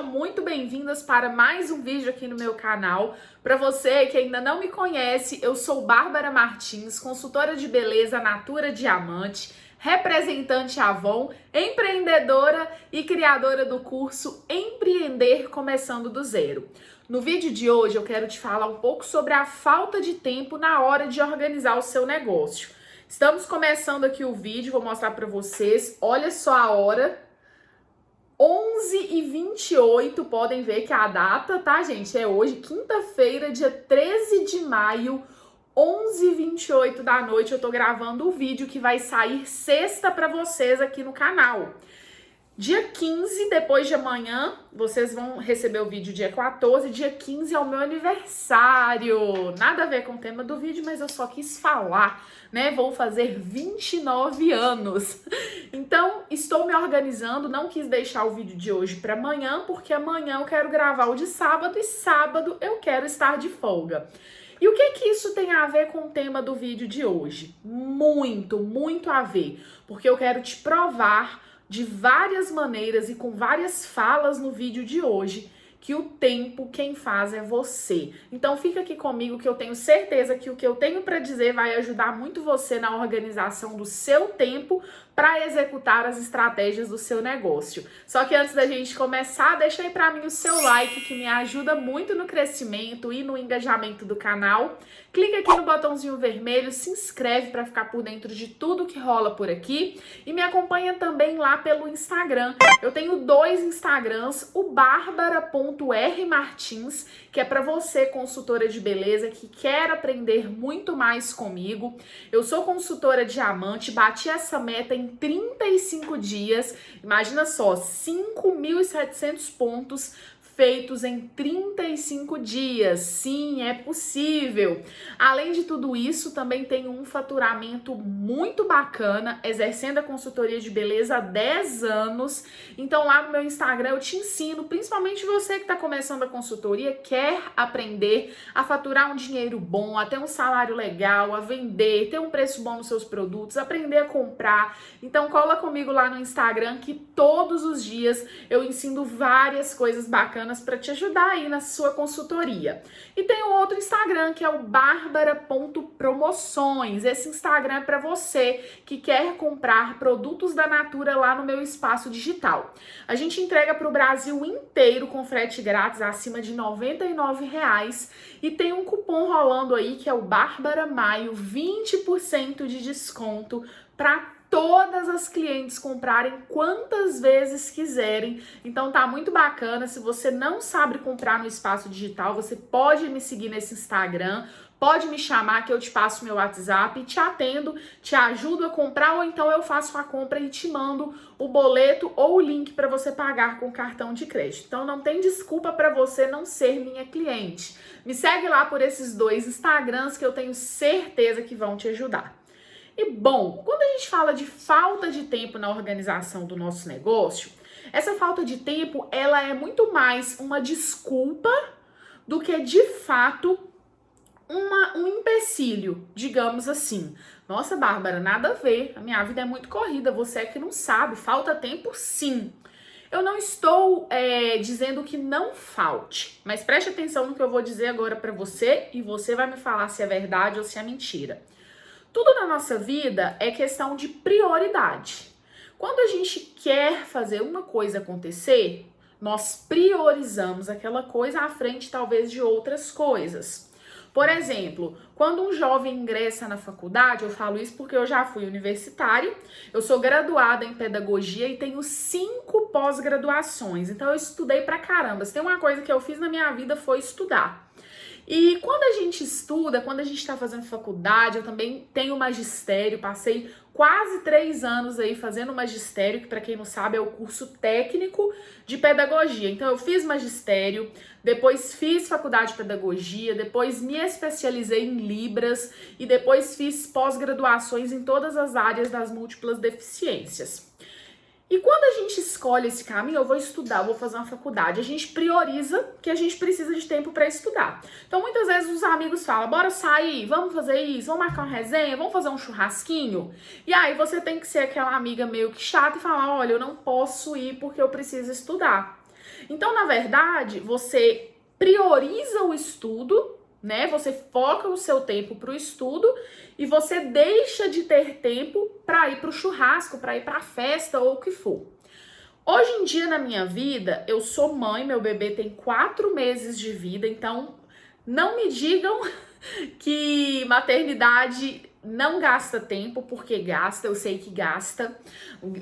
muito bem-vindas para mais um vídeo aqui no meu canal. Para você que ainda não me conhece, eu sou Bárbara Martins, consultora de beleza Natura Diamante, representante Avon, empreendedora e criadora do curso Empreender Começando do Zero. No vídeo de hoje eu quero te falar um pouco sobre a falta de tempo na hora de organizar o seu negócio. Estamos começando aqui o vídeo, vou mostrar para vocês, olha só a hora. 11h28, podem ver que a data, tá, gente? É hoje, quinta-feira, dia 13 de maio, 11h28 da noite. Eu tô gravando o vídeo que vai sair sexta pra vocês aqui no canal. Dia 15, depois de amanhã, vocês vão receber o vídeo dia 14. Dia 15 é o meu aniversário. Nada a ver com o tema do vídeo, mas eu só quis falar, né? Vou fazer 29 anos. Então, estou me organizando. Não quis deixar o vídeo de hoje para amanhã, porque amanhã eu quero gravar o de sábado e sábado eu quero estar de folga. E o que isso tem a ver com o tema do vídeo de hoje? Muito a ver. Porque eu quero te provar de várias maneiras e com várias falas no vídeo de hoje que o tempo quem faz é você. Então fica aqui comigo que eu tenho certeza que o que eu tenho para dizer vai ajudar muito você na organização do seu tempo para executar as estratégias do seu negócio. Só que antes da gente começar, deixa aí para mim o seu like que me ajuda muito no crescimento e no engajamento do canal. Clica aqui no botãozinho vermelho, se inscreve para ficar por dentro de tudo que rola por aqui e me acompanha também lá pelo Instagram. Eu tenho 2 Instagrams, o barbara.rmartins, que é para você, consultora de beleza, que quer aprender muito mais comigo. Eu sou consultora diamante, bati essa meta em 35 dias, imagina só, 5.700 pontos feitos em 35 dias. Sim, é possível. Além de tudo isso, também tenho um faturamento muito bacana, exercendo a consultoria de beleza há 10 anos. Então lá no meu Instagram eu te ensino, principalmente você que está começando a consultoria, quer aprender a faturar um dinheiro bom, a ter um salário legal, a vender, ter um preço bom nos seus produtos, aprender a comprar. Então cola comigo lá no Instagram que todos os dias eu ensino várias coisas bacanas para te ajudar aí na sua consultoria. E tem um outro Instagram que é o barbara.promoções. Esse Instagram é para você que quer comprar produtos da Natura lá no meu espaço digital. A gente entrega para o Brasil inteiro com frete grátis acima de R$ 99 e tem um cupom rolando aí que é o Bárbara Maio, 20% de desconto para todas as clientes comprarem quantas vezes quiserem. Então tá muito bacana. Se você não sabe comprar no espaço digital, você pode me seguir nesse Instagram, pode me chamar que eu te passo meu WhatsApp, te atendo, te ajudo a comprar ou então eu faço a compra e te mando o boleto ou o link para você pagar com cartão de crédito. Então não tem desculpa para você não ser minha cliente. Me segue lá por esses 2 Instagrams que eu tenho certeza que vão te ajudar. E bom, quando a gente fala de falta de tempo na organização do nosso negócio, essa falta de tempo, ela é muito mais uma desculpa do que de fato um empecilho, digamos assim. Nossa, Bárbara, nada a ver, a minha vida é muito corrida, você é que não sabe, falta tempo sim. Eu não estou dizendo que não falte, mas preste atenção no que eu vou dizer agora para você e você vai me falar se é verdade ou se é mentira. Tudo na nossa vida é questão de prioridade. Quando a gente quer fazer uma coisa acontecer, nós priorizamos aquela coisa à frente, talvez, de outras coisas. Por exemplo, quando um jovem ingressa na faculdade, eu falo isso porque eu já fui universitária, eu sou graduada em pedagogia e tenho 5 pós-graduações, então eu estudei pra caramba. Se tem uma coisa que eu fiz na minha vida foi estudar. E quando a gente estuda, quando a gente está fazendo faculdade, eu também tenho magistério, passei quase 3 anos aí fazendo magistério, que para quem não sabe é o curso técnico de pedagogia. Então eu fiz magistério, depois fiz faculdade de pedagogia, depois me especializei em Libras e depois fiz pós-graduações em todas as áreas das múltiplas deficiências. E quando a gente escolhe esse caminho, eu vou estudar, eu vou fazer uma faculdade, a gente prioriza que a gente precisa de tempo para estudar. Então, muitas vezes os amigos falam, bora sair, vamos fazer isso, vamos marcar uma resenha, vamos fazer um churrasquinho. E aí você tem que ser aquela amiga meio que chata e falar, olha, eu não posso ir porque eu preciso estudar. Então, na verdade, você prioriza o estudo, né? Você foca o seu tempo para o estudo e você deixa de ter tempo para ir para o churrasco, para ir para a festa ou o que for. Hoje em dia, na minha vida, eu sou mãe, meu bebê tem 4 meses de vida, então não me digam que maternidade não gasta tempo, porque gasta, eu sei que gasta.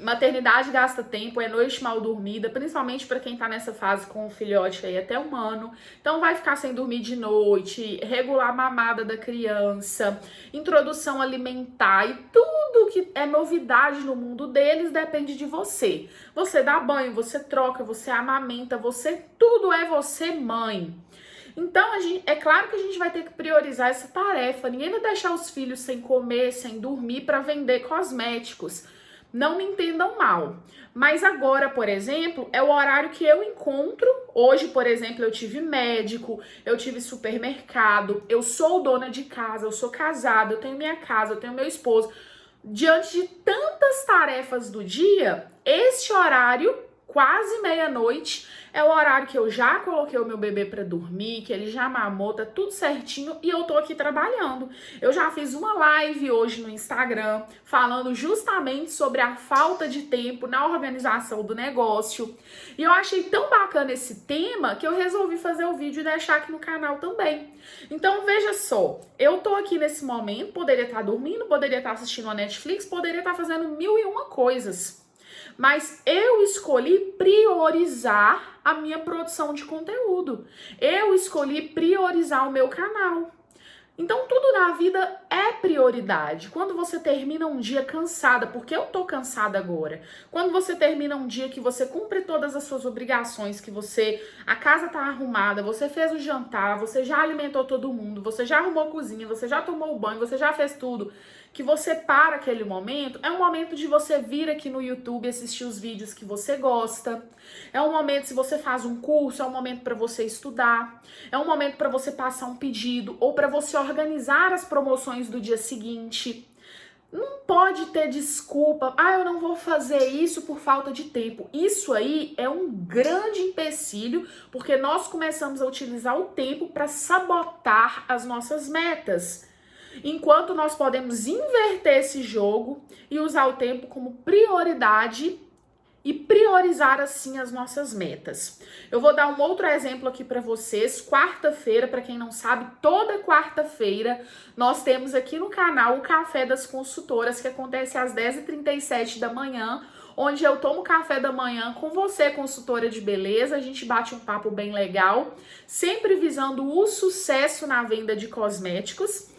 Maternidade gasta tempo, é noite mal dormida, principalmente para quem tá nessa fase com o filhote aí até 1 ano. Então vai ficar sem dormir de noite, regular a mamada da criança, introdução alimentar e tudo que é novidade no mundo deles depende de você. Você dá banho, você troca, você amamenta, tudo é você, mãe. Então, é claro que a gente vai ter que priorizar essa tarefa. Ninguém vai deixar os filhos sem comer, sem dormir para vender cosméticos. Não me entendam mal. Mas agora, por exemplo, é o horário que eu encontro. Hoje, por exemplo, eu tive médico, eu tive supermercado, eu sou dona de casa, eu sou casada, eu tenho minha casa, eu tenho meu esposo. Diante de tantas tarefas do dia, este horário, quase meia-noite, é o horário que eu já coloquei o meu bebê para dormir, que ele já mamou, tá tudo certinho e eu tô aqui trabalhando. Eu já fiz uma live hoje no Instagram falando justamente sobre a falta de tempo na organização do negócio. E eu achei tão bacana esse tema que eu resolvi fazer o vídeo e deixar aqui no canal também. Então veja só, eu tô aqui nesse momento, poderia estar dormindo, poderia estar assistindo a Netflix, poderia estar fazendo 1001 coisas. Mas eu escolhi priorizar a minha produção de conteúdo. Eu escolhi priorizar o meu canal. Então, tudo na vida é prioridade. Quando você termina um dia cansada, porque eu tô cansada agora. Quando você termina um dia que você cumpre todas as suas obrigações, que a casa tá arrumada, você fez o jantar, você já alimentou todo mundo, você já arrumou a cozinha, você já tomou o banho, você já fez tudo, que você para aquele momento, é um momento de você vir aqui no YouTube assistir os vídeos que você gosta. É um momento, se você faz um curso, é um momento para você estudar. É um momento para você passar um pedido ou para você organizar as promoções do dia seguinte. Não pode ter desculpa, eu não vou fazer isso por falta de tempo. Isso aí é um grande empecilho, porque nós começamos a utilizar o tempo para sabotar as nossas metas. Enquanto nós podemos inverter esse jogo e usar o tempo como prioridade e priorizar assim as nossas metas. Eu vou dar um outro exemplo aqui para vocês. Quarta-feira, para quem não sabe, toda quarta-feira nós temos aqui no canal o Café das Consultoras, que acontece às 10h37 da manhã, onde eu tomo café da manhã com você, consultora de beleza. A gente bate um papo bem legal, sempre visando o sucesso na venda de cosméticos.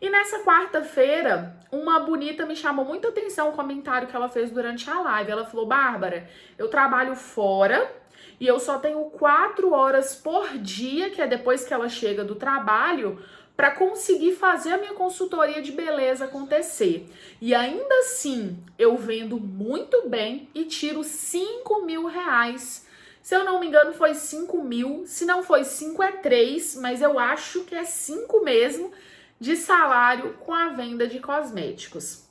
E nessa quarta-feira, uma bonita me chamou muita atenção o comentário que ela fez durante a live. Ela falou: Bárbara, eu trabalho fora e eu só tenho 4 horas por dia, que é depois que ela chega do trabalho, para conseguir fazer a minha consultoria de beleza acontecer. E ainda assim, eu vendo muito bem e tiro R$5.000. Se eu não me engano, foi 5.000. Se não foi 5, é 3, mas eu acho que é 5 mesmo, de salário com a venda de cosméticos.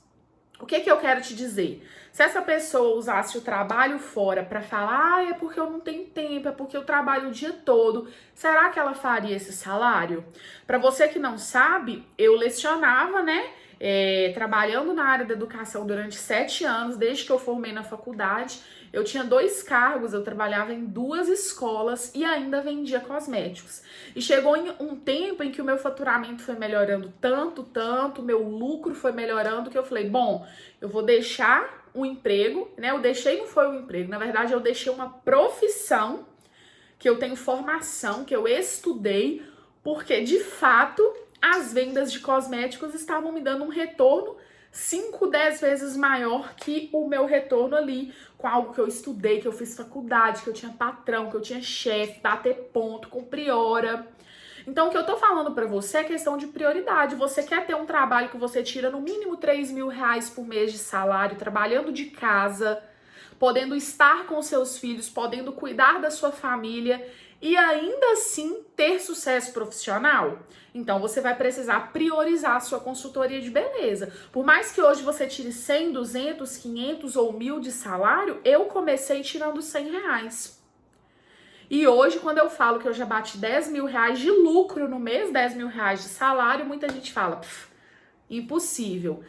O que eu quero te dizer? Se essa pessoa usasse o trabalho fora para falar, é porque eu não tenho tempo, é porque eu trabalho o dia todo, será que ela faria esse salário? Para você que não sabe, eu lecionava, né? Trabalhando na área da educação durante 7 anos, desde que eu formei na faculdade. Eu tinha 2 cargos, eu trabalhava em 2 escolas e ainda vendia cosméticos. E chegou em um tempo em que o meu faturamento foi melhorando tanto, meu lucro foi melhorando, que eu falei, bom, eu vou deixar o emprego, né? Eu deixei, não foi um emprego, na verdade eu deixei uma profissão, que eu tenho formação, que eu estudei, porque de fato as vendas de cosméticos estavam me dando um retorno 5, 10 vezes maior que o meu retorno ali com algo que eu estudei, que eu fiz faculdade, que eu tinha patrão, que eu tinha chefe, bater ponto, com priora. Então, o que eu tô falando pra você é questão de prioridade. Você quer ter um trabalho que você tira no mínimo R$3.000 por mês de salário, trabalhando de casa, podendo estar com seus filhos, podendo cuidar da sua família e ainda assim ter sucesso profissional? Então você vai precisar priorizar a sua consultoria de beleza. Por mais que hoje você tire 100, 200, 500 ou 1.000 de salário, eu comecei tirando R$100. E hoje, quando eu falo que eu já bati 10 mil reais de lucro no mês, 10 mil reais de salário, muita gente fala, impossível.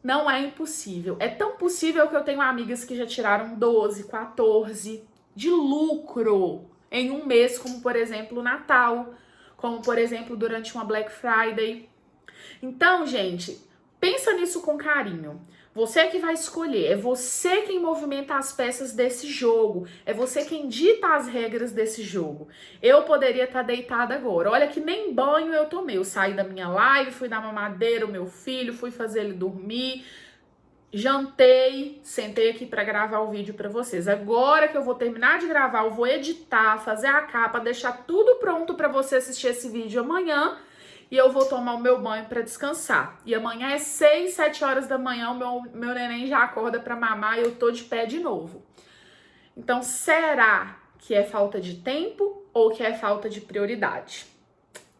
Não é impossível. É tão possível que eu tenho amigas que já tiraram 12, 14 de lucro em um mês, como por exemplo o Natal, como por exemplo durante uma Black Friday. Então, gente, pensa nisso com carinho. Você que vai escolher, é você quem movimenta as peças desse jogo, é você quem dita as regras desse jogo. Eu poderia estar deitada agora. Olha que nem banho eu tomei. Eu saí da minha live, fui dar mamadeira ao meu filho, fui fazer ele dormir, jantei, sentei aqui para gravar o vídeo para vocês. Agora que eu vou terminar de gravar, eu vou editar, fazer a capa, deixar tudo pronto para você assistir esse vídeo amanhã. E eu vou tomar o meu banho para descansar. E amanhã é 6, 7 horas da manhã, o meu neném já acorda para mamar e eu tô de pé de novo. Então, será que é falta de tempo ou que é falta de prioridade?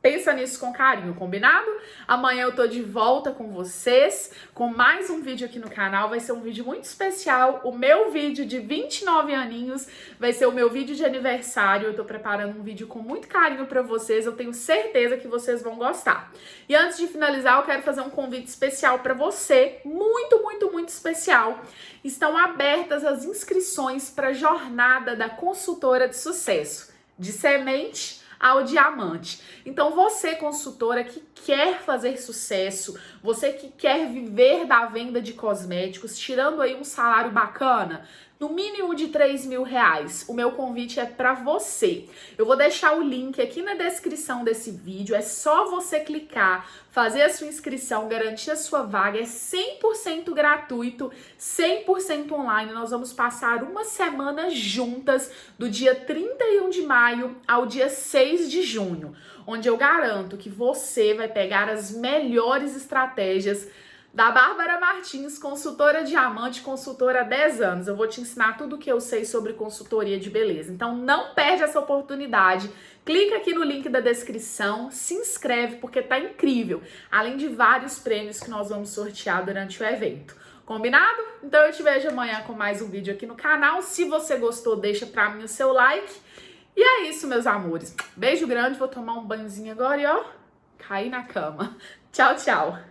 Pensa nisso com carinho, combinado? Amanhã eu tô de volta com vocês, com mais um vídeo aqui no canal. Vai ser um vídeo muito especial. O meu vídeo de 29 aninhos vai ser o meu vídeo de aniversário. Eu tô preparando um vídeo com muito carinho pra vocês. Eu tenho certeza que vocês vão gostar. E antes de finalizar, eu quero fazer um convite especial pra você. Muito, muito, muito especial. Estão abertas as inscrições para a jornada da consultora de sucesso. De semente ao diamante. Então você, consultora que quer fazer sucesso, você que quer viver da venda de cosméticos, tirando aí um salário bacana, no mínimo de 3 mil reais, o meu convite é para você. Eu vou deixar o link aqui na descrição desse vídeo, é só você clicar, fazer a sua inscrição, garantir a sua vaga, é 100% gratuito, 100% online. Nós vamos passar uma semana juntas, do dia 31 de maio ao dia 6 de junho, onde eu garanto que você vai pegar as melhores estratégias da Bárbara Martins, consultora diamante, consultora há 10 anos. Eu vou te ensinar tudo o que eu sei sobre consultoria de beleza. Então não perde essa oportunidade. Clica aqui no link da descrição, se inscreve porque tá incrível. Além de vários prêmios que nós vamos sortear durante o evento. Combinado? Então eu te vejo amanhã com mais um vídeo aqui no canal. Se você gostou, deixa pra mim o seu like. E é isso, meus amores. Beijo grande, vou tomar um banhozinho agora e ó, cair na cama. Tchau, tchau.